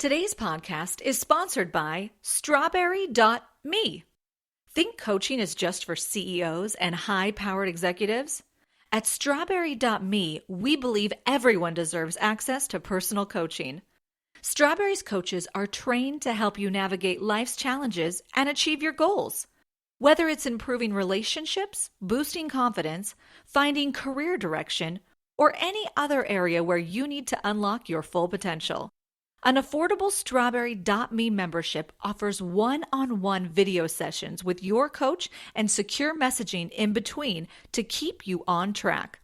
Today's podcast is sponsored by Strawberry.me. Think coaching is just for CEOs and high-powered executives? At Strawberry.me, we believe everyone deserves access to personal coaching. Strawberry's coaches are trained to help you navigate life's challenges and achieve your goals. Whether it's improving relationships, boosting confidence, finding career direction, or any other area where you need to unlock your full potential. An affordable Strawberry.me membership offers one-on-one video sessions with your coach and secure messaging in between to keep you on track.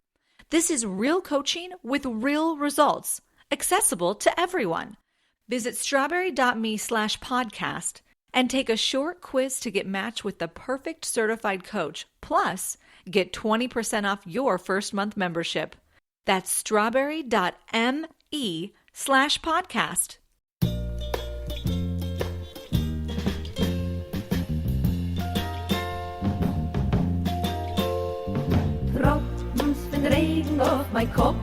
This is real coaching with real results, accessible to everyone. Visit strawberry.me/podcast and take a short quiz to get matched with the perfect certified coach. Plus, get 20% off your first month membership. That's strawberry.me/podcast. Droppens van regen op mijn kop.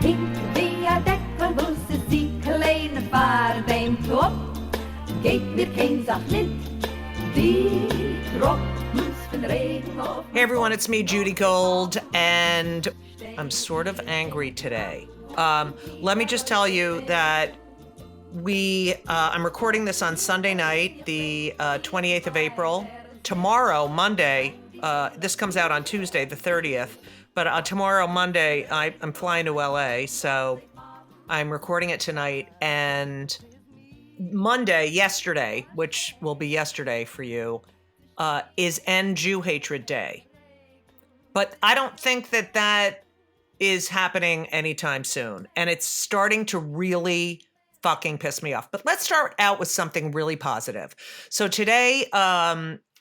Ik via dekkelbussen zie kleine paarden top. Geeft mir geen zacht lint. Die droppens van regen op. Hey everyone, it's me, Judy Gold, and I'm sort of angry today. Let me just tell you that I'm recording this on Sunday night, the 28th of April. Tomorrow, Monday, this comes out on Tuesday, the 30th, but tomorrow, Monday, I'm flying to LA, so I'm recording it tonight, and Monday, yesterday, which will be yesterday for you, is End Jew Hatred Day. But I don't think that is happening anytime soon. And it's starting to really fucking piss me off. But let's start out with something really positive. So today,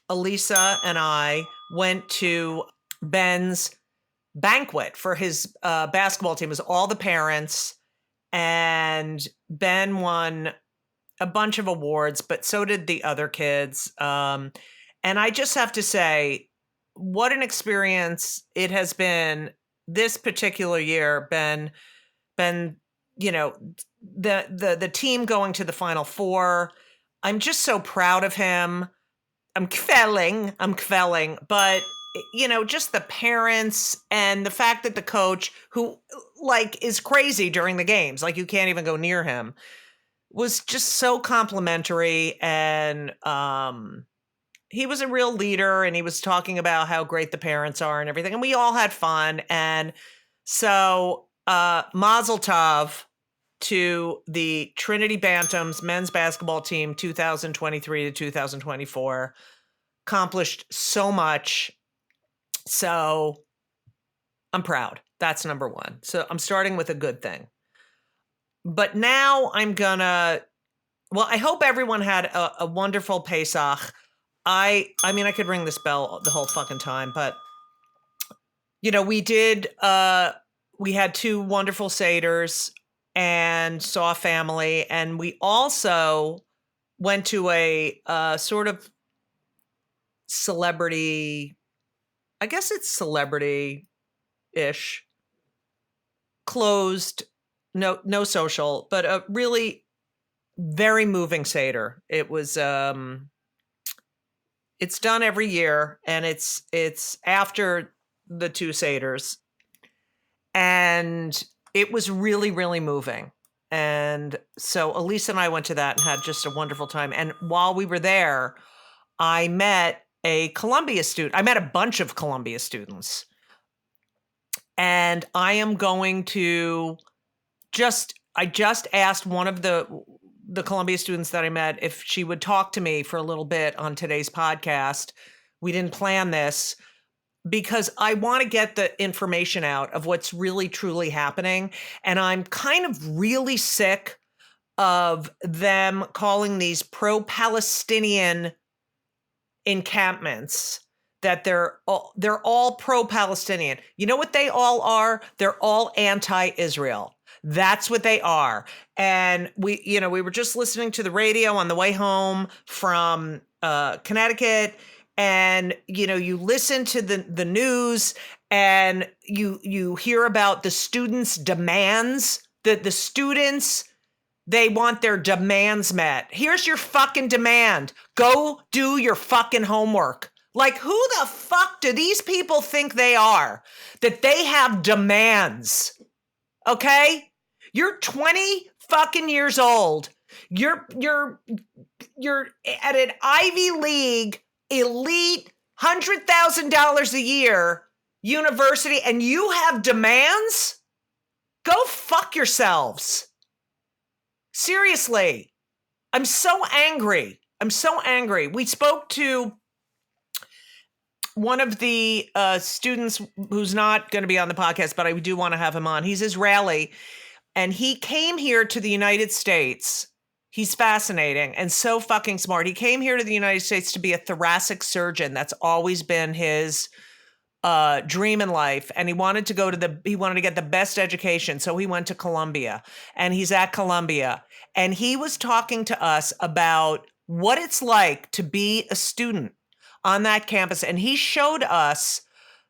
Elisa and I went to Ben's banquet for his basketball team. It was all the parents. And Ben won a bunch of awards, but so did the other kids. And I just have to say, what an experience it has been this particular year. Ben, you know, the team going to the Final Four. I'm just so proud of him. I'm kvelling, but you know, just the parents and the fact that the coach, who like is crazy during the games, like you can't even go near him, was just so complimentary, and he was a real leader, and he was talking about how great the parents are and everything. And we all had fun. And so Mazel Tov to the Trinity Bantams men's basketball team, 2023 to 2024. Accomplished so much. So I'm proud. That's number one. So I'm starting with a good thing. But now I hope everyone had a wonderful Pesach. I mean, I could ring this bell the whole fucking time, but you know, we had two wonderful Seders and saw family, and we also went to a sort of celebrity, I guess it's celebrity-ish, closed, no social, but a really very moving Seder. It was it's done every year, and it's after the two Seders. And it was really, really moving. And so Elisa and I went to that and had just a wonderful time. And while we were there, I met a Columbia student. I met a bunch of Columbia students. And I am going to I just asked one of the Columbia students that I met if she would talk to me for a little bit on today's podcast. We didn't plan this because I want to get the information out of what's really truly happening. And I'm kind of really sick of them calling these pro-Palestinian encampments that they're all pro-Palestinian. You know what they all are? They're all anti-Israel. That's what they are. And we were just listening to the radio on the way home from Connecticut, and you listen to the news, and you hear about the students' demands, that the students they want their demands met. Here's your fucking demand. Go do your fucking homework. Like, who the fuck do these people think they are? That they have demands. Okay? You're 20 fucking years old. You're at an Ivy League elite $100,000 a year university and you have demands? Go fuck yourselves. Seriously. I'm so angry. We spoke to one of the students who's not going to be on the podcast, but I do want to have him on. He's Israeli, and he came here to the United States. He's fascinating and so fucking smart. He came here to the United States to be a thoracic surgeon. That's always been his dream in life. And he wanted to get the best education. So he went to Columbia, and he's at Columbia. And he was talking to us about what it's like to be a student on that campus. And he showed us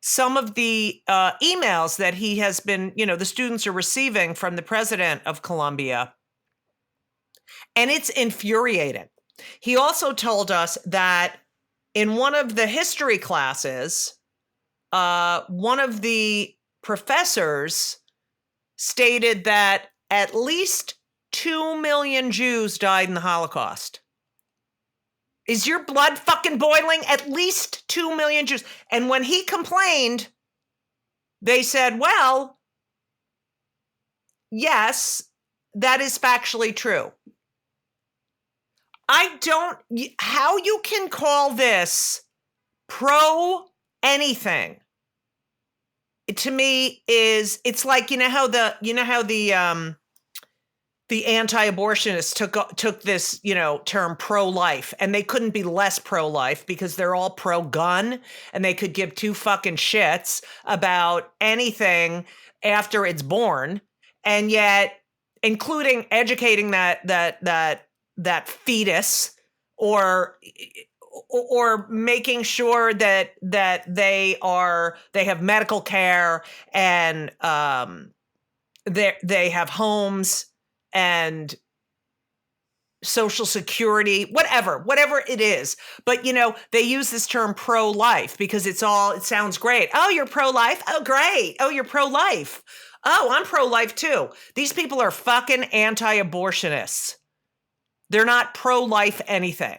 some of the emails that he has been, the students are receiving from the president of Columbia. And it's infuriating. He also told us that in one of the history classes, one of the professors stated that at least 2 million Jews died in the Holocaust. Is your blood fucking boiling? At least 2 million Jews. And when he complained, they said, well, yes, that is factually true. How you can call this pro anything, to me it's like, how the anti-abortionists took this, term pro-life, and they couldn't be less pro-life because they're all pro-gun and they could give two fucking shits about anything after it's born. And yet, including educating that fetus or making sure that they have medical care and they have homes and Social Security, whatever it is. But, they use this term pro-life because it sounds great. Oh, you're pro-life? Oh, great. Oh, you're pro-life. Oh, I'm pro-life too. These people are fucking anti-abortionists. They're not pro-life anything.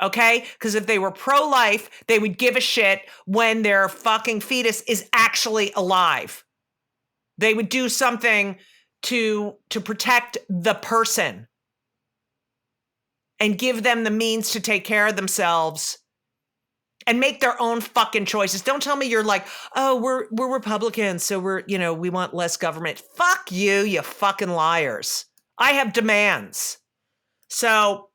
Okay? Because if they were pro-life, they would give a shit when their fucking fetus is actually alive. They would do something to protect the person and give them the means to take care of themselves and make their own fucking choices. Don't tell me you're like, oh, we're Republicans, so we want less government. Fuck you, you fucking liars. I have demands. So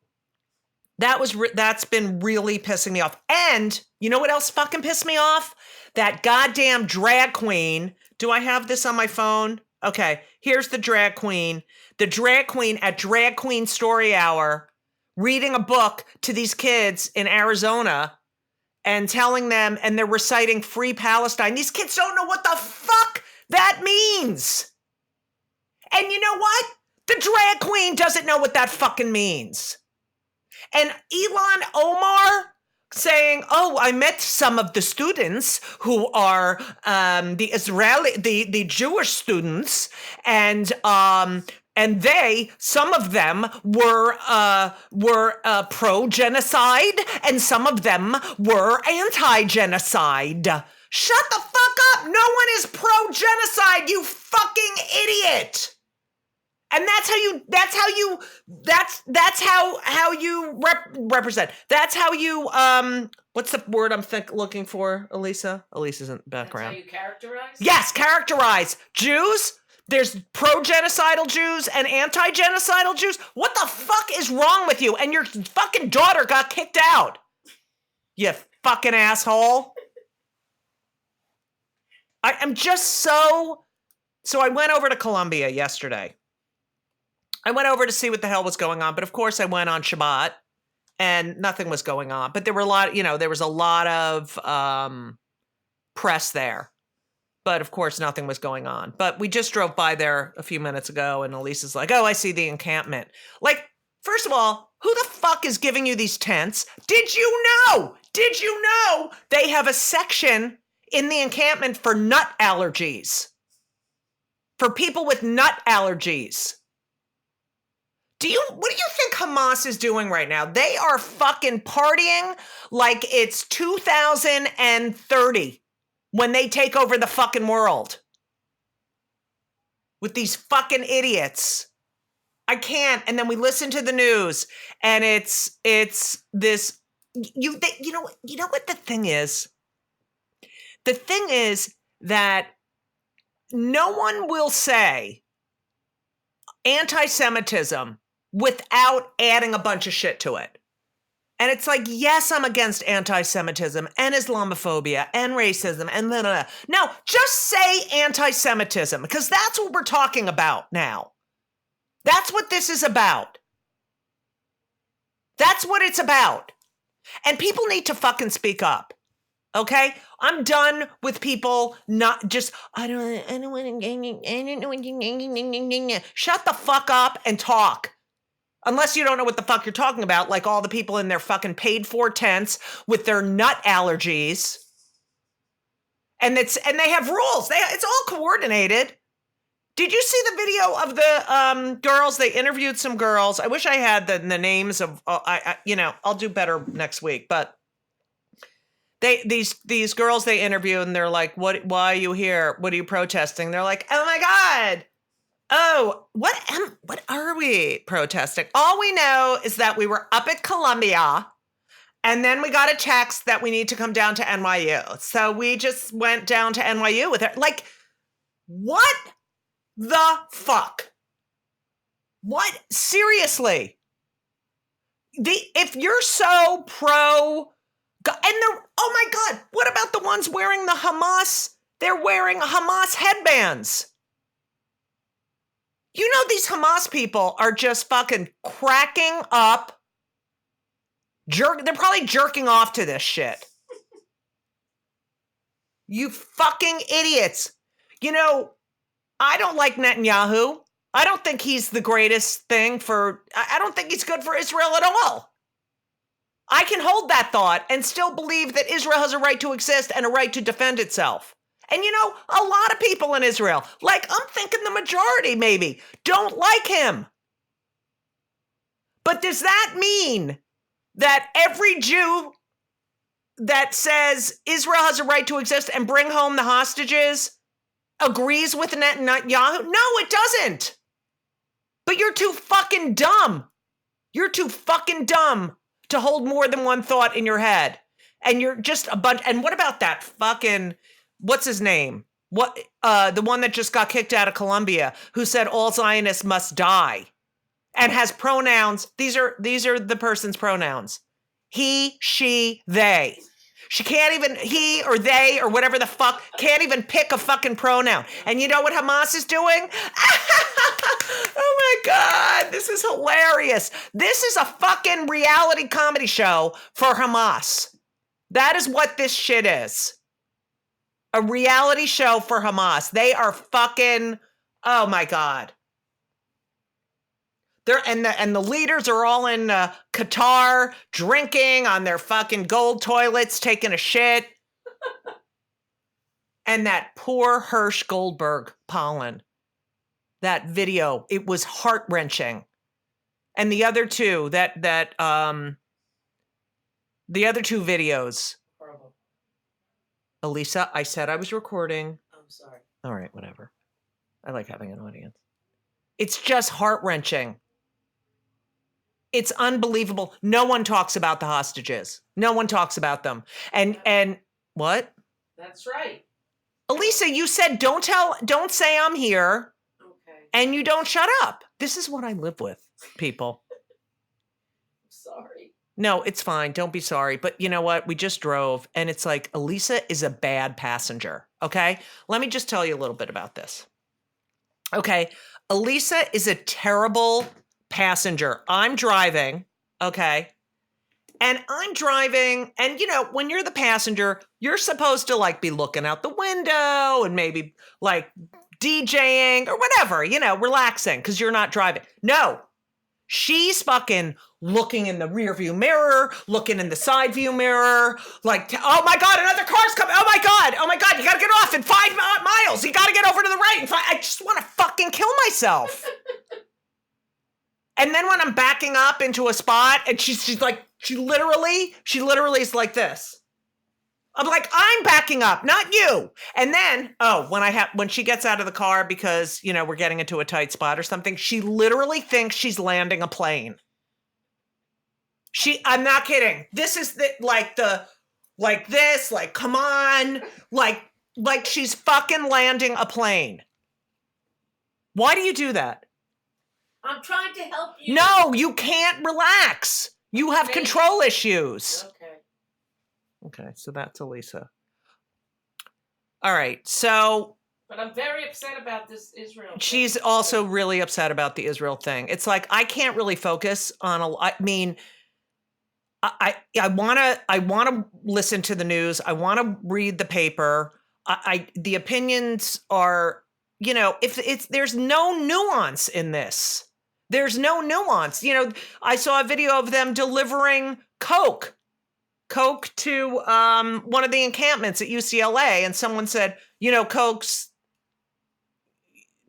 that's been really pissing me off. And you know what else fucking pissed me off? That goddamn drag queen. Do I have this on my phone? Okay, here's the drag queen. The drag queen at Drag Queen Story Hour reading a book to these kids in Arizona and telling them, and they're reciting Free Palestine. These kids don't know what the fuck that means. And you know what? The drag queen doesn't know what that fucking means. And Ilhan Omar saying, oh, I met some of the students who are the Jewish students, and some of them were pro-genocide, and some of them were anti-genocide. Shut the fuck up! No one is pro-genocide, you fucking idiot! And that's how you represent. That's how you, what's the word I'm looking for, Elisa? Elisa's in the background. That's how you characterize? Yes, characterize. Jews, there's pro-genocidal Jews and anti-genocidal Jews. What the fuck is wrong with you? And your fucking daughter got kicked out. You fucking asshole. I'm just so I went over to Columbia yesterday. I went over to see what the hell was going on, but of course I went on Shabbat and nothing was going on. But there was a lot of press there. But of course, nothing was going on. But we just drove by there a few minutes ago, and Elisa's like, oh, I see the encampment. Like, first of all, who the fuck is giving you these tents? Did you know they have a section in the encampment for nut allergies? For people with nut allergies. What do you think Hamas is doing right now? They are fucking partying like it's 2030 when they take over the fucking world. With these fucking idiots. I can't. And then we listen to the news and it's this, you know what the thing is? The thing is that no one will say anti-Semitism without adding a bunch of shit to it. And it's like, yes, I'm against anti-Semitism and Islamophobia and racism and blah, blah, blah. No, just say anti-Semitism because that's what we're talking about now. That's what this is about. That's what it's about. And people need to fucking speak up. Okay? I'm done with people not just, I don't want to, shut the fuck up and talk. Unless you don't know what the fuck you're talking about, like all the people in their fucking paid for tents with their nut allergies. And they have rules. It's all coordinated. Did you see the video of the girls? They interviewed some girls. I wish I had the names of, I'll do better next week, but these girls they interview and they're like, why are you here? What are you protesting? They're like, oh my God. Oh, what are we protesting? All we know is that we were up at Columbia and then we got a text that we need to come down to NYU. So we just went down to NYU with her. Like, what the fuck? What? Seriously? If you're so pro, oh my God, what about the ones wearing the Hamas? They're wearing Hamas headbands. You know, these Hamas people are just fucking cracking up. They're probably jerking off to this shit. You fucking idiots. You know, I don't like Netanyahu. I don't think he's the greatest thing I don't think he's good for Israel at all. I can hold that thought and still believe that Israel has a right to exist and a right to defend itself. And you know, a lot of people in Israel, like I'm thinking the majority maybe, don't like him. But does that mean that every Jew that says Israel has a right to exist and bring home the hostages agrees with Netanyahu? No, it doesn't. But you're too fucking dumb. You're too fucking dumb to hold more than one thought in your head. And you're just a bunch. And what about that fucking, what's his name? The one that just got kicked out of Columbia, who said all Zionists must die and has pronouns. These are the person's pronouns. He, she, they. She can't even, he or they or whatever the fuck, can't even pick a fucking pronoun. And you know what Hamas is doing? Oh my God, this is hilarious. This is a fucking reality comedy show for Hamas. That is what this shit is. A reality show for Hamas. They are fucking, oh my God. And the leaders are all in Qatar drinking on their fucking gold toilets, taking a shit. And that poor Hirsch Goldberg Pollen, that video, it was heart-wrenching. And the other two, the other two videos. Horrible. Elisa, I said I was recording. I'm sorry. All right, whatever. I like having an audience. It's just heart-wrenching. It's unbelievable. No one talks about the hostages. No one talks about them. And what? That's right. Elisa, you said don't say I'm here. Okay. And you don't shut up. This is what I live with, people. I'm sorry. No, it's fine. Don't be sorry. But you know what? We just drove and it's like Elisa is a bad passenger. Okay? Let me just tell you a little bit about this. Okay. Elisa is a terrible passenger. I'm driving, okay, And I'm driving, and when you're the passenger, you're supposed to like be looking out the window and maybe like DJing or whatever, relaxing because you're not driving. No, she's fucking looking in the rear view mirror, looking in the side view mirror, like, oh my God, another car's coming. Oh my God, you gotta get off in 5 miles. You gotta get over to the right. I just want to fucking kill myself. And then when I'm backing up into a spot and she's like, she literally is like this. I'm like, I'm backing up, not you. And then, when she gets out of the car because, we're getting into a tight spot or something, she literally thinks she's landing a plane. I'm not kidding. This is come on, like she's fucking landing a plane. Why do you do that? I'm trying to help you. No, you can't relax. You have control issues. Okay, so that's Elisa. All right, so... But I'm very upset about this Israel thing. She's also really upset about the Israel thing. It's like, I can't really focus on I want to listen to the news. I want to read the paper. The opinions are, if there's no nuance in this. There's no nuance. I saw a video of them delivering Coke to one of the encampments at UCLA, and someone said, Coke's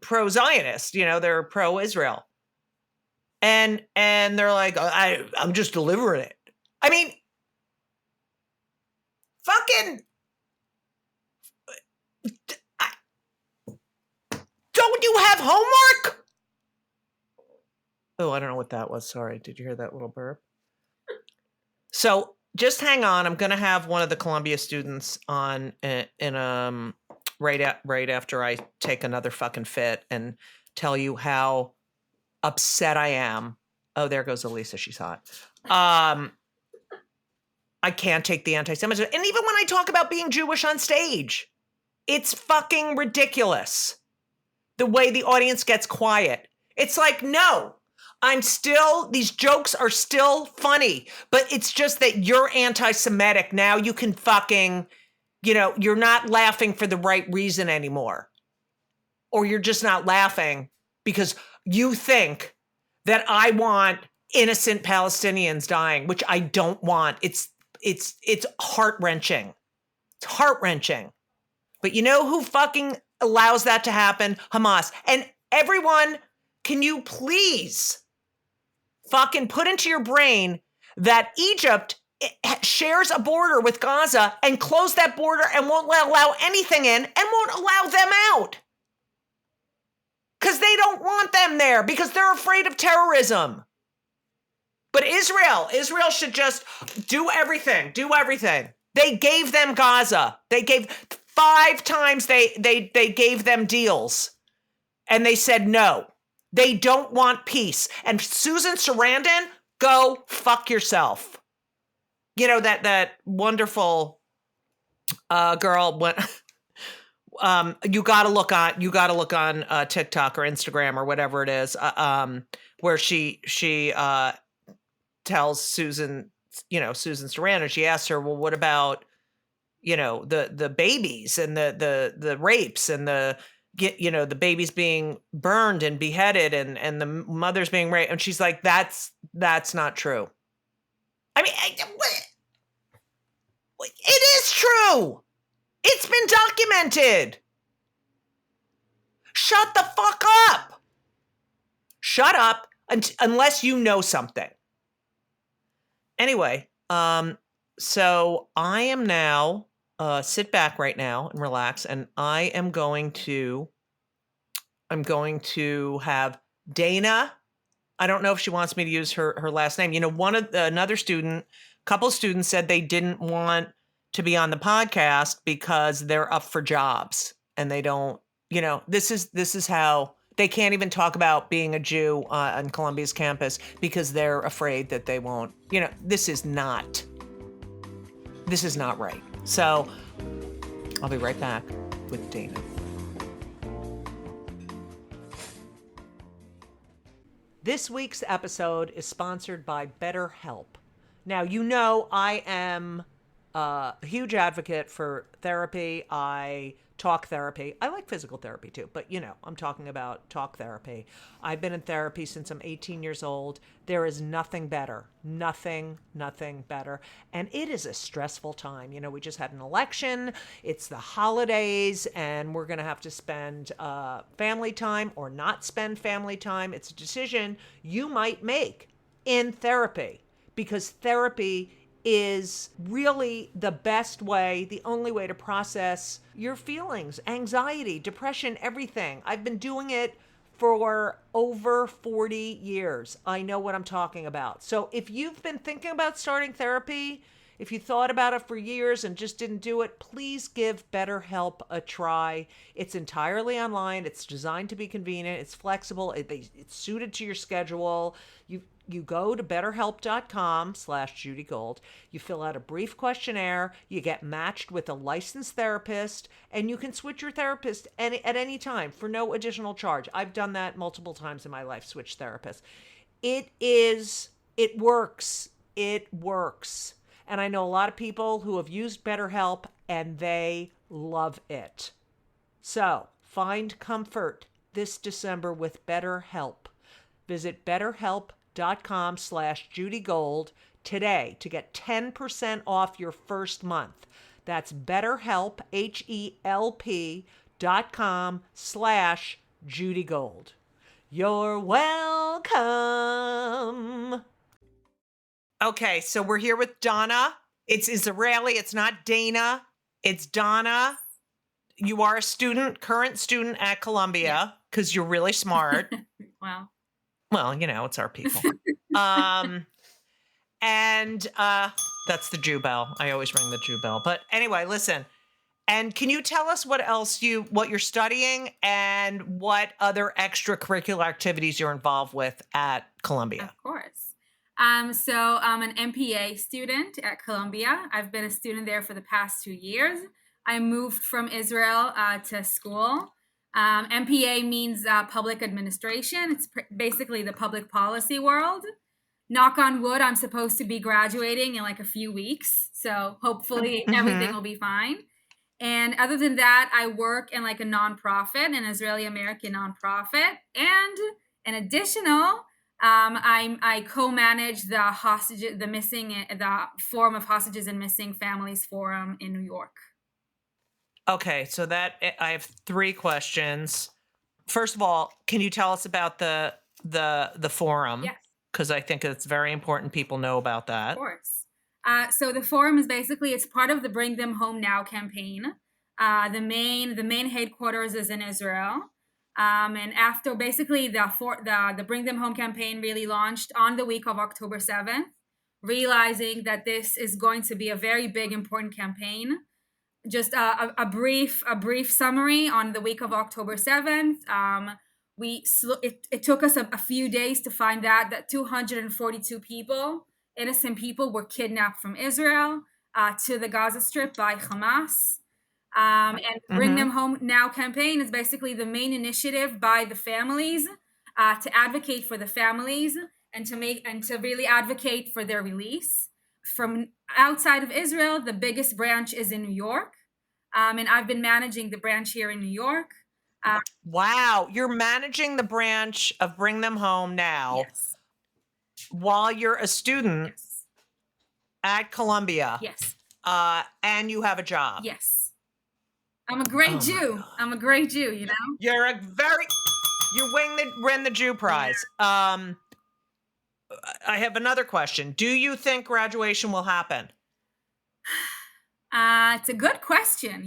pro-Zionist, they're pro-Israel. And they're like, I'm just delivering it. I mean, fucking, don't you have homework? Oh, I don't know what that was. Sorry. Did you hear that little burp? So just hang on. I'm going to have one of the Columbia students on right after I take another fucking fit and tell you how upset I am. Oh, there goes Elisa. She's hot. I can't take the anti-Semitism. And even when I talk about being Jewish on stage, it's fucking ridiculous. The way the audience gets quiet. It's like, no. These jokes are still funny, but it's just that you're anti-Semitic. Now you can fucking, you're not laughing for the right reason anymore. Or you're just not laughing because you think that I want innocent Palestinians dying, which I don't want. It's heart-wrenching. It's heart-wrenching. But you know who fucking allows that to happen? Hamas. And everyone, can you please fucking put into your brain that Egypt shares a border with Gaza and close that border and won't allow anything in and won't allow them out. Because they don't want them there because they're afraid of terrorism. But Israel should just do everything. They gave them Gaza. They gave 5 times they gave them deals. And they said no. They don't want peace. And Susan Sarandon, go fuck yourself. That wonderful girl went. You gotta look on TikTok or Instagram or whatever it is, where she tells Susan Sarandon. She asks her, well, what about the babies and the rapes and the babies being burned and beheaded and the mothers being raped. And she's like, that's not true. I mean, it is true. It's been documented. Shut the fuck up. Shut up unless you know something. Anyway, so I am now sit back right now and relax, and I am going to have Dana. I don't know if she wants me to use her last name. Another student, couple students said they didn't want to be on the podcast because they're up for jobs and they don't, this is how they can't even talk about being a Jew on Columbia's campus because they're afraid that they won't, this is not right. So I'll be right back with Dana. This week's episode is sponsored by BetterHelp. Now, I am a huge advocate for therapy. I talk therapy. I like physical therapy too, but I'm talking about talk therapy. I've been in therapy since I'm 18 years old. There is nothing better. Nothing better. And it is a stressful time. We just had an election. It's the holidays, and we're going to have to spend family time or not spend family time. It's a decision you might make in therapy, because therapy is really the best way, the only way to process your feelings, anxiety, depression, everything. I've been doing it for over 40 years. I know what I'm talking about. So if you've been thinking about starting therapy, if you thought about it for years and just didn't do it, please give BetterHelp a try. It's entirely online. It's designed to be convenient. It's flexible. It's suited to your schedule. You go to betterhelp.com/JudyGold. You fill out a brief questionnaire. You get matched with a licensed therapist, and you can switch your therapist at any time for no additional charge. I've done that multiple times in my life, switch therapists. It works. It works. And I know a lot of people who have used BetterHelp, and they love it. So find comfort this December with BetterHelp. Visit betterhelp.com/JudyGold today to get 10% off your first month. That's BetterHelp, HELP.com/JudyGold. You're welcome. Okay, so we're here with Donna. It's Israeli. It's not Dana. It's Donna. You are a current student at Columbia, because you're really smart. Wow. Well, it's our people. And that's the Jew bell. I always ring the Jew bell. But anyway, listen. And can you tell us what you're studying and what other extracurricular activities you're involved with at Columbia? Of course. So I'm an MPA student at Columbia. I've been a student there for the past 2 years. I moved from Israel to school. MPA means public administration. It's basically the public policy world. Knock on wood, I'm supposed to be graduating in like a few weeks. So hopefully everything will be fine. And other than that, I work in like a nonprofit, an Israeli American nonprofit. And an additional, I co-manage the Forum of Hostages and Missing Families Forum in New York. Okay, so I have 3 questions. First of all, can you tell us about the forum? Yes. Because I think it's very important people know about that. Of course. So the forum is it's part of the Bring Them Home Now campaign. The main headquarters is in Israel. And after basically the Bring Them Home campaign really launched on the week of October 7th, realizing that this is going to be a very big, important campaign. Just a brief summary on the week of October 7th. It took us a few days to find out that 242 innocent people were kidnapped from Israel to the Gaza Strip by Hamas. And Bring Them Home Now campaign is basically the main initiative by the families to advocate for the families and to really advocate for their release. From outside of Israel, the biggest branch is in New York. And I've been managing the branch here in New York. Wow, you're managing the branch of Bring Them Home Now. Yes. While you're a student at Columbia. Yes. And you have a job. Yes. I'm a great Jew. I'm a great Jew, You win the Jew prize. I have another question. Do you think graduation will happen? It's a good question,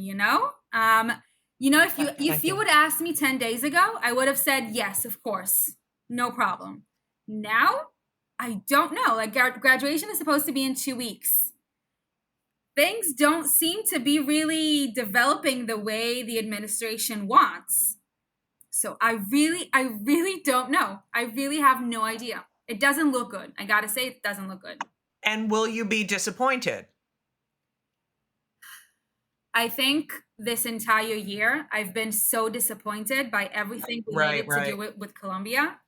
if you would ask me 10 days ago, I would have said yes, of course. No problem. Now, I don't know. Like graduation is supposed to be in 2 weeks. Things don't seem to be really developing the way the administration wants. So I really don't know. I really have no idea. It doesn't look good. I gotta say, it doesn't look good. And will you be disappointed? I think this entire year, I've been so disappointed by everything related to do with Columbia.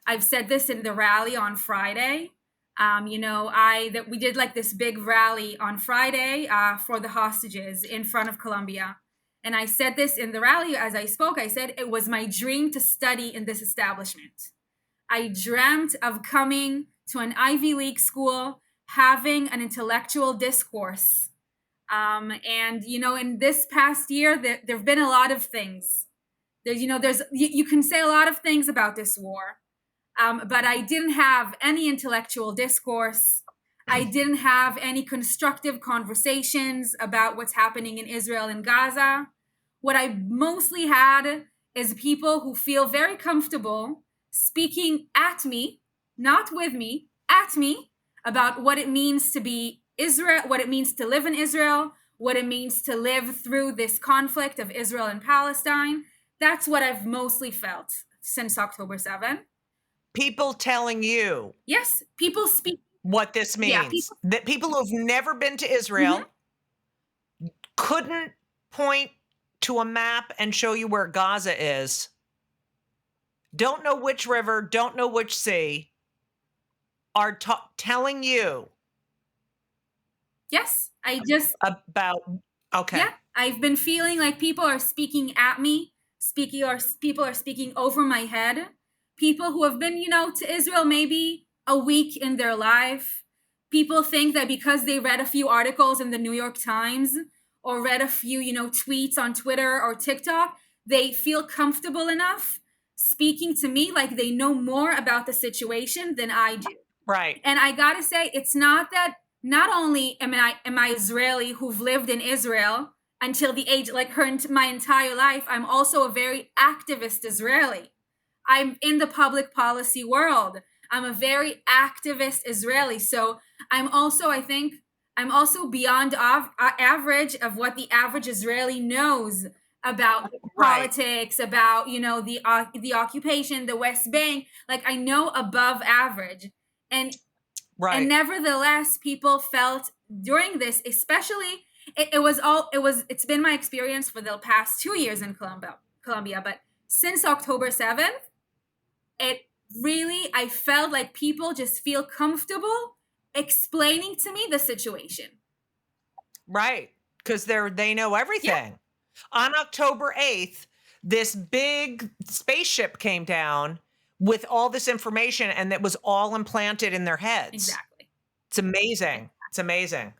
I've said this in the rally on Friday. We did like this big rally on Friday for the hostages in front of Columbia. And I said this in the rally as I spoke. I said it was my dream to study in this establishment. I dreamt of coming to an Ivy League school, having an intellectual discourse. In this past year, there have been a lot of things. You can say a lot of things about this war, but I didn't have any intellectual discourse. I didn't have any constructive conversations about what's happening in Israel and Gaza. What I mostly had is people who feel very comfortable speaking at me, not with me, at me, about what it means to be Israel, what it means to live in Israel, what it means to live through this conflict of Israel and Palestine. That's what I've mostly felt since October 7th. People telling you. Yes, people speak. What this means. Yeah, that people who've never been to Israel couldn't point to a map and show you where Gaza is. Don't know which river, don't know which sea, are telling you. Yes, I just. About, okay. Yeah, I've been feeling like people are speaking at me, people are speaking over my head. People who have been, to Israel maybe a week in their life. People think that because they read a few articles in the New York Times or read a few, tweets on Twitter or TikTok, they feel comfortable enough speaking to me like they know more about the situation than I do. Right. And I gotta say, it's not that. Not only am I Israeli who've lived in Israel until the age like my entire life, I'm also a very activist Israeli. I'm in the public policy world. I'm a very activist Israeli. So I'm also beyond average of what the average Israeli knows about politics, about, the occupation, the West Bank. Like I know above average. And nevertheless, people felt during this, especially it's been my experience for the past 2 years in Colombia, but since October 7th, I felt like people just feel comfortable explaining to me the situation. Right. Because they know everything. Yeah. On October 8th, this big spaceship came down with all this information, and that was all implanted in their heads. Exactly. It's amazing. It's amazing.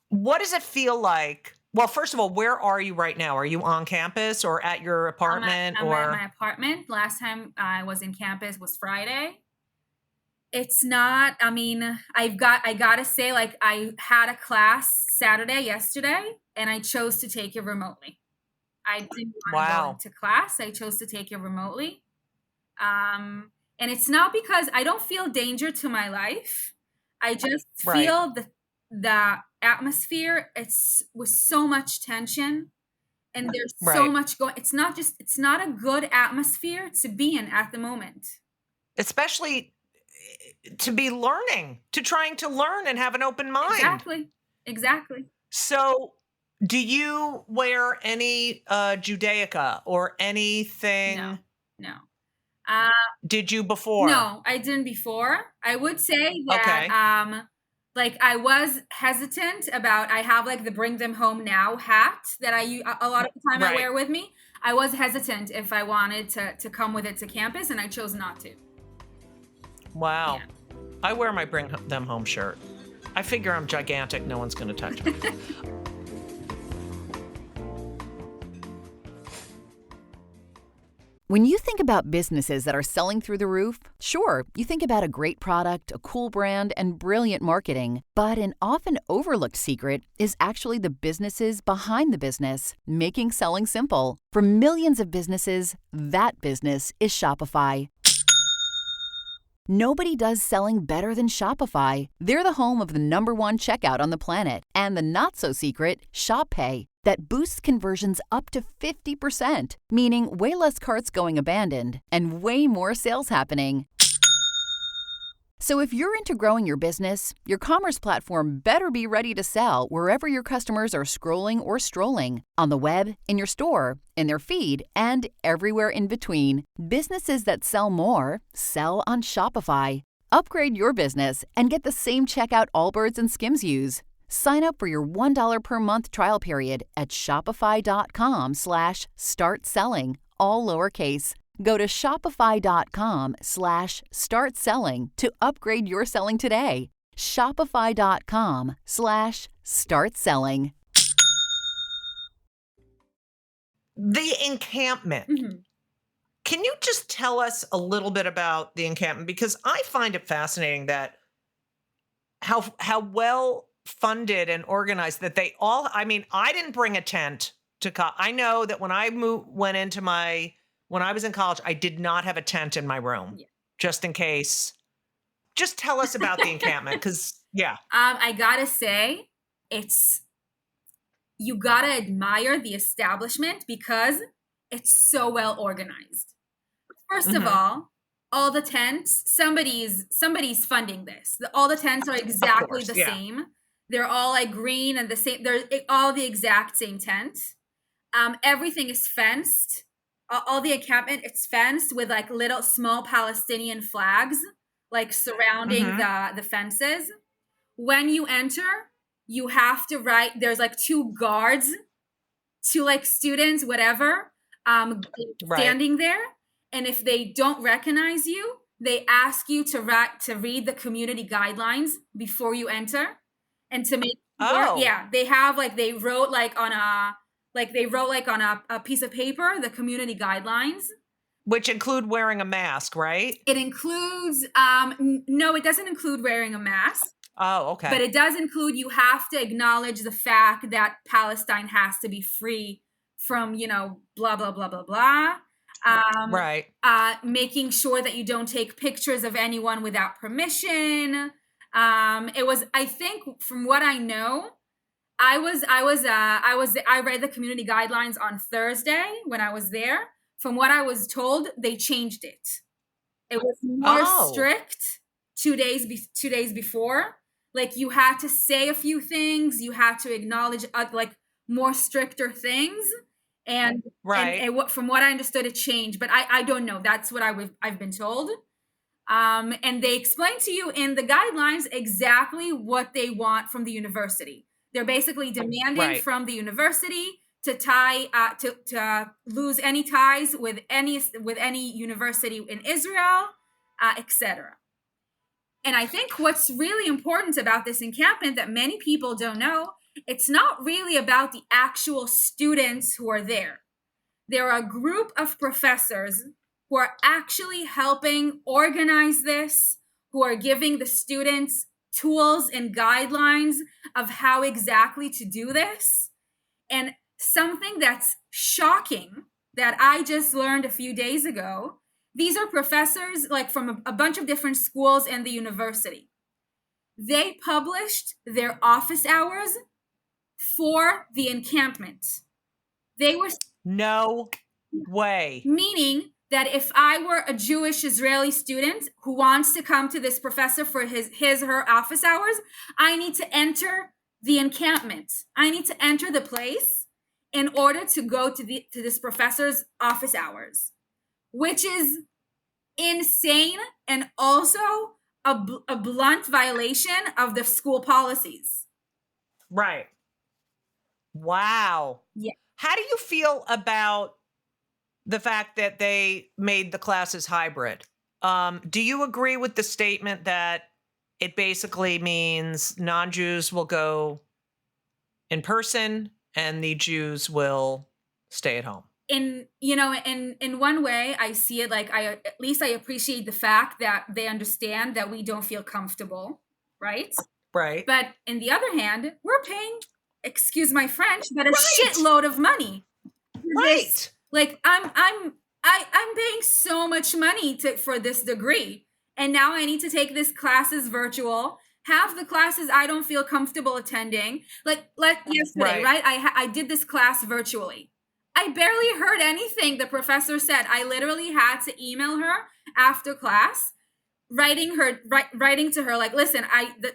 What does it feel like? Well, first of all, where are you right now? Are you on campus or at your apartment? I'm at my apartment. Last time I was in campus was Friday. It's not, I gotta say, like, I had a class yesterday, and I chose to take it remotely. I didn't want to go into class. I chose to take it remotely. And it's not because I don't feel danger to my life. I just feel the atmosphere. It's with so much tension, and there's so much going. It's not a good atmosphere to be in at the moment. Especially to be trying to learn and have an open mind. Exactly. So do you wear any Judaica or anything? No. Did you before? No, I didn't before. I would say that I was hesitant about. I have like the Bring Them Home Now hat that a lot of the time I wear with me. I was hesitant if I wanted to come with it to campus, and I chose not to. Wow. Yeah. I wear my Bring Them Home shirt. I figure I'm gigantic. No one's going to touch me. When you think about businesses that are selling through the roof, sure, you think about a great product, a cool brand, and brilliant marketing. But an often overlooked secret is actually the businesses behind the business, making selling simple. For millions of businesses, that business is Shopify. Nobody does selling better than Shopify. They're the home of the #1 checkout on the planet and the not-so-secret Shop Pay that boosts conversions up to 50%, meaning way less carts going abandoned and way more sales happening. So if you're into growing your business, your commerce platform better be ready to sell wherever your customers are scrolling or strolling, on the web, in your store, in their feed, and everywhere in between. Businesses that sell more, sell on Shopify. Upgrade your business and get the same checkout Allbirds and Skims use. Sign up for your $1 per month trial period at shopify.com/start selling, all lowercase. Go to shopify.com/start selling to upgrade your selling today. Shopify.com/start selling. The encampment. Mm-hmm. Can you just tell us a little bit about the encampment? Because I find it fascinating that how well funded and organized that they all. I mean, I didn't bring a tent to college. I know that when I when I was in college, I did not have a tent in my room, just in case. Just tell us about the encampment, because I gotta say, you gotta admire the establishment because it's so well organized. First of all the tents, somebody's funding this. All the tents are exactly the same. They're all like green and the same. They're all the exact same tent. Everything is fenced. All the encampment, it's fenced with like little small Palestinian flags, like surrounding the fences. When you enter, you have to write. There's like 2 guards, 2 like students, whatever, standing there. And if they don't recognize you, they ask you to read the community guidelines before you enter, and to make they have like they wrote on a piece of paper the community guidelines, which include wearing a mask, right? It includes no, it doesn't include wearing a mask. Oh, okay. But it does include you have to acknowledge the fact that Palestine has to be free from blah blah blah blah blah. Right. Making sure that you don't take pictures of anyone without permission. I think from what I know, I read the community guidelines on Thursday when I was there. From what I was told, they changed it. It was more strict 2 days before. Like you had to say a few things, you had to acknowledge like more stricter things. And from what I understood, it changed, but I don't know. That's what I've been told. And they explain to you in the guidelines exactly what they want from the university. They're basically demanding from the university to to lose any ties with any university in Israel, etc. And I think what's really important about this encampment that many people don't know, it's not really about the actual students who are there. There are a group of professors who are actually helping organize this, who are giving the students tools and guidelines of how exactly to do this. And something that's shocking that I just learned a few days ago, these are professors like from a bunch of different schools and the university. They published their office hours for the encampment. They were no way. Meaning that if I were a Jewish Israeli student who wants to come to this professor for her office hours, I need to enter the encampment. I need to enter the place in order to go to this professor's office hours, which is insane and also a blunt violation of the school policies. Right. Wow. Yeah. How do you feel about the fact that they made the classes hybrid? Do you agree with the statement that it basically means non-Jews will go in person and the Jews will stay at home? In one way, I see it like at least I appreciate the fact that they understand that we don't feel comfortable, right? Right. But in the other hand, we're paying, excuse my French, but a shitload of money. Right. Like I'm paying so much money for this degree, and now I need to take this classes virtual. Half the classes I don't feel comfortable attending. Like yesterday, right? I did this class virtually. I barely heard anything the professor said. I literally had to email her after class, writing to her like, listen,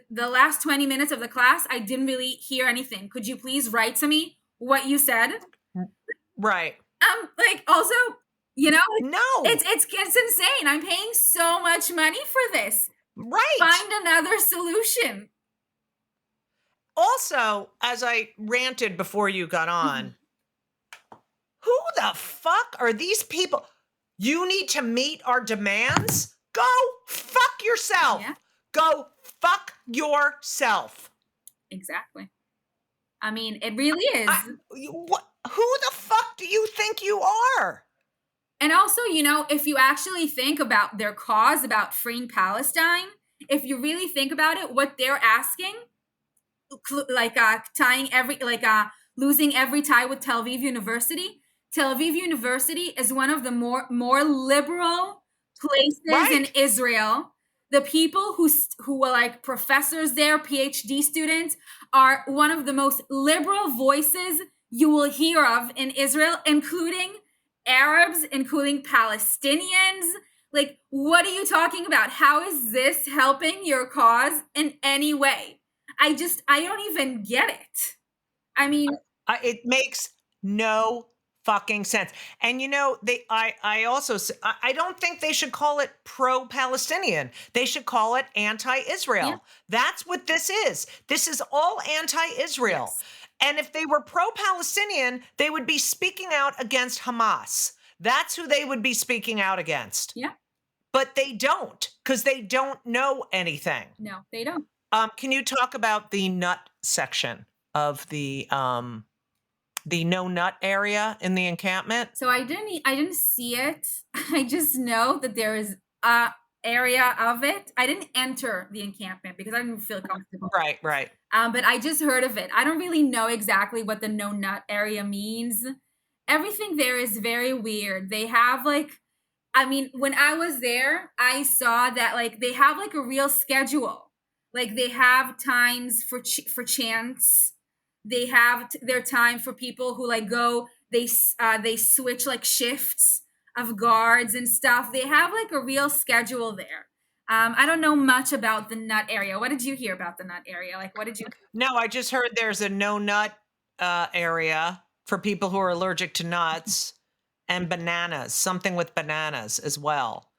the last 20 minutes of the class, I didn't really hear anything. Could you please write to me what you said? Right. Like also, no, it's insane. I'm paying so much money for this. Right. Find another solution. Also, as I ranted before you got on, who the fuck are these people? You need to meet our demands? Go fuck yourself. Yeah. Go fuck yourself. Exactly. I mean, it really is. Who the fuck do you think you are? And also, if you actually think about their cause about freeing Palestine, if you really think about it, what they're asking, like tying losing every tie with Tel Aviv University. Tel Aviv University is one of the more liberal places in Israel. The people who were like professors there, PhD students, are one of the most liberal voices you will hear of in Israel, including Arabs, including Palestinians. Like, what are you talking about? How is this helping your cause in any way? I don't even get it. I mean, it makes no fucking sense. And I also I don't think they should call it pro-Palestinian. They should call it anti-Israel. Yeah. That's what this is. This is all anti-Israel. Yes. And if they were pro-Palestinian, they would be speaking out against Hamas. That's who they would be speaking out against. Yeah. But they don't, because they don't know anything. No, they don't. Can you talk about the nut section of the no nut area in the encampment? So I didn't see it. I just know that there is a area of it. I didn't enter the encampment because I didn't feel comfortable. Right. But I just heard of it. I don't really know exactly what the no nut area means. Everything there is very weird. They have when I was there, I saw that they have a real schedule. They have times for chants. They have their time for people who go. They switch shifts of guards and stuff. They have a real schedule there. I don't know much about the nut area. What did you hear about the nut area? What did you? No, I just heard there's a no nut area for people who are allergic to nuts and bananas, something with bananas as well.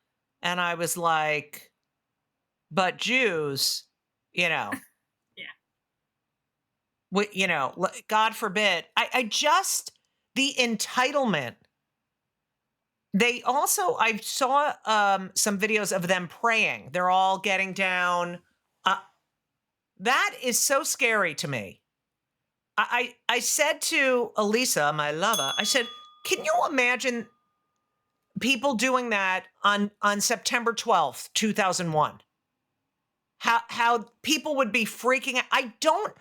And I was like, but Jews, Yeah. God forbid. I just, the entitlement. They also, I saw some videos of them praying. They're all getting down. That is so scary to me. I said to Elisa, my lover, I said, can you imagine people doing that on September 12th, 2001? How people would be freaking out.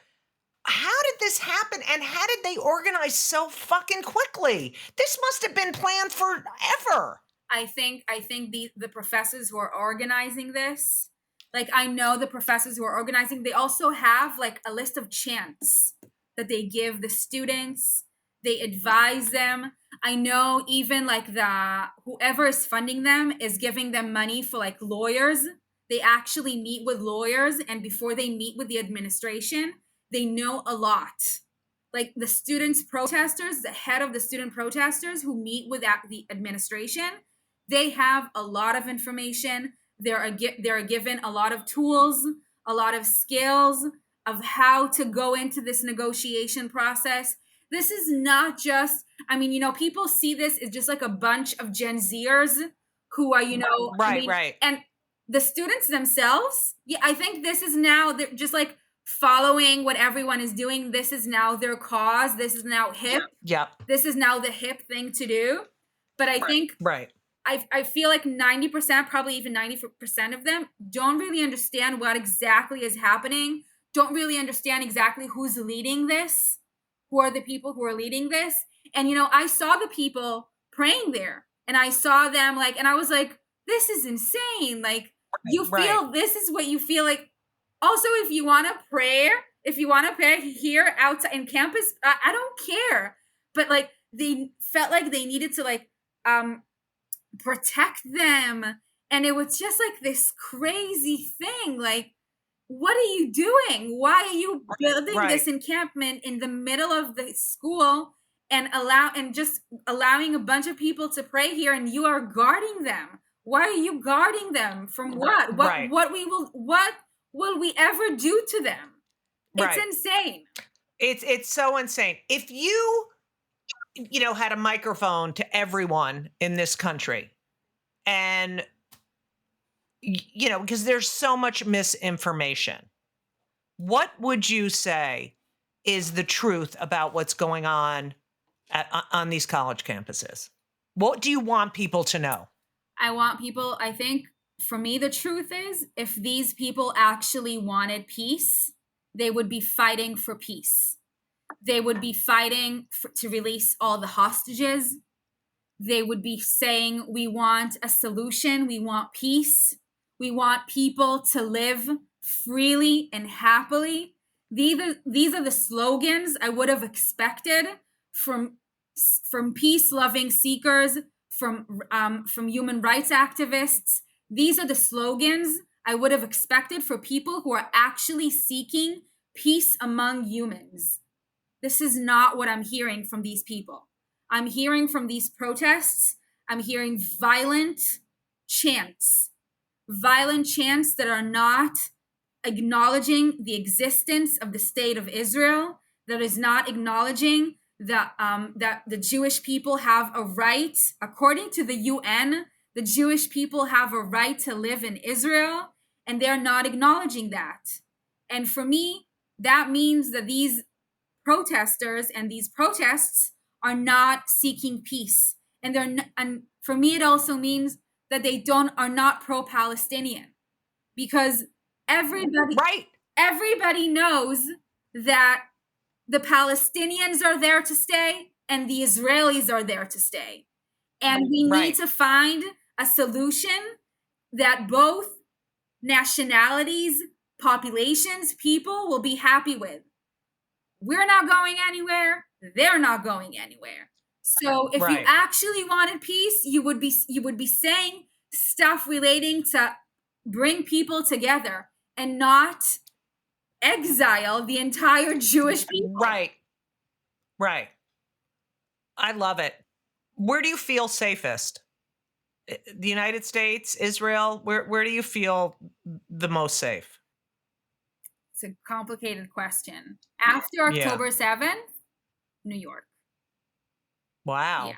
How did this happen? And how did they organize so fucking quickly? This must have been planned forever. I think the professors who are organizing this, I know the professors who are organizing, they also have a list of chants that they give the students. They advise them. I know even whoever is funding them is giving them money for lawyers. They actually meet with lawyers, and before they meet with the administration, they know a lot. The students protesters, the head of the student protesters who meet with the administration, they have a lot of information. They're given a lot of tools, a lot of skills of how to go into this negotiation process. This is not just, people see this as just a bunch of Gen Zers who are, Right. And the students themselves, I think this is now, they're just following what everyone is doing. This is now their cause. This is now hip. Yep. This is now the hip thing to do. But I think I feel 90%, probably even 90% of them don't really understand what exactly is happening, don't really understand exactly who's leading this, who are the people who are leading this. And, I saw the people praying there, and I saw them and I was like, this is insane. You feel, this is what you feel like. Also, if you want to pray here outside in campus, I don't care. But they felt like they needed to protect them. And it was just this crazy thing. What are you doing? Why are you building this encampment in the middle of the school and just allowing a bunch of people to pray here, and you are guarding them? Why are you guarding them from what? Right. What will we ever do to them? It's Right. insane. It's so insane. If you had a microphone to everyone in this country, and because there's so much misinformation, what would you say is the truth about what's going on on these college campuses? What do you want people to know? I think for me, the truth is, if these people actually wanted peace, they would be fighting for peace. They would be fighting to release all the hostages. They would be saying, we want a solution. We want peace. We want people to live freely and happily. These are the slogans I would have expected from peace-loving seekers, from human rights activists. These are the slogans I would have expected for people who are actually seeking peace among humans. This is not what I'm hearing from these people. I'm hearing from these protests, I'm hearing violent chants that are not acknowledging the existence of the state of Israel, that is not acknowledging that the Jewish people have a right, according to the UN, the Jewish people have a right to live in Israel, and they're not acknowledging that. And for me, that means that these protesters and these protests are not seeking peace, and for me, it also means that they are not pro-Palestinian, because everybody knows that the Palestinians are there to stay and the Israelis are there to stay, and we need to find a solution that both nationalities, populations, people will be happy with. We're not going anywhere. They're not going anywhere. So if you actually wanted peace, you would be saying stuff relating to bring people together and not exile the entire Jewish people. Right. I love it. Where do you feel safest? The United States, Israel? Where do you feel the most safe? It's a complicated question. After October 7th, New York. Wow. Yeah.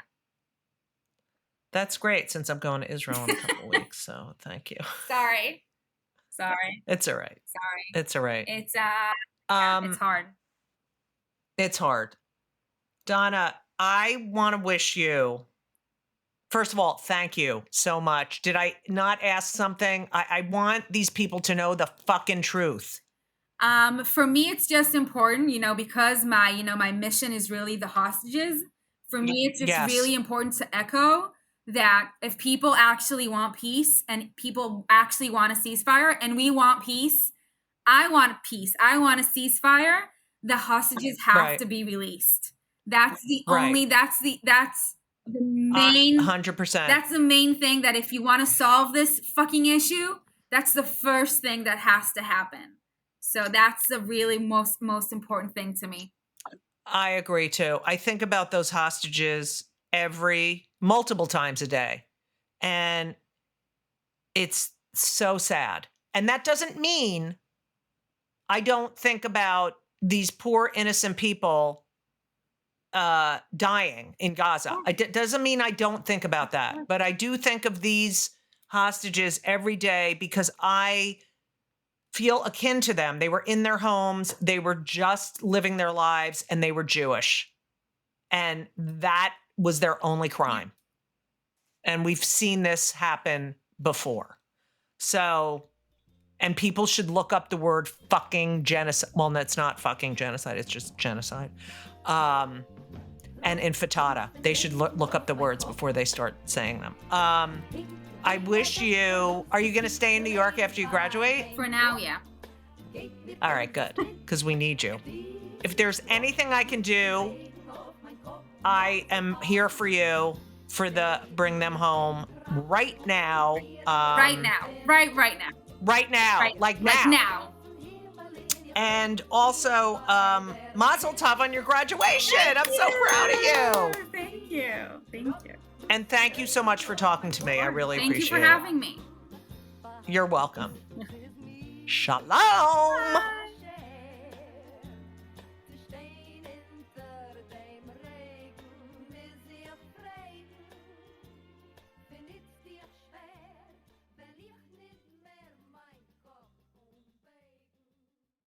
That's great, since I'm going to Israel in a couple of weeks, so thank you. Sorry. It's all right. It's all right. It's it's hard. It's hard. Donna, I want to wish you, first of all, thank you so much. Did I not ask something? I want these people to know the fucking truth. For me, it's just important, because my mission is really the hostages. For me, it's just really important to echo that if people actually want peace and people actually want a ceasefire, and we want peace, I want peace, I want a ceasefire, the hostages have to be released. That's the only, that's the main, 100%. That's the main thing, that if you want to solve this fucking issue, that's the first thing that has to happen. So that's the really most important thing to me. I agree too. I think about those hostages multiple times a day, and it's so sad. And that doesn't mean I don't think about these poor innocent people dying in Gaza. It doesn't mean I don't think about that, but I do think of these hostages every day because I feel akin to them. They were in their homes, they were just living their lives, and they were Jewish. And that was their only crime. And we've seen this happen before. So, and people should look up the word fucking genocide. Well, that's not fucking genocide, it's just genocide. And intifada. They should look up the words before they start saying them. I wish you, are you going to stay in New York after you graduate? For now, yeah. All right, good, because we need you. If there's anything I can do, I am here for you for the bring them home right now. Right now. Like now. And also, Mazel Tov on your graduation. I'm so proud of you. Thank you. And thank you so much for talking to me. I really Thank appreciate it. you for having me. You're welcome. Shalom. Bye.